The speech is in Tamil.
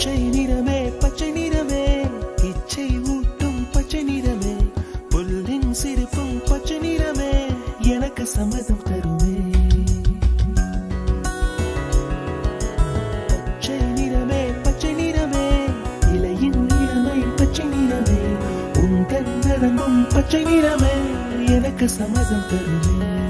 பச்சை நிறமே பச்சை நிறமே, இச்சை ஊட்டும் பச்சை நிறமே, புல்லின் சிரிப்பும் பச்சை நிறமே, எனக்கு சம்மதம் தருமே. பச்சை நிறமே பச்சை நிறமே, இலையின் நிறமை பச்சை நிறமே, உங்கள் நரம்பும் பச்சை நிறமே, எனக்கு சம்மதம் தருமே.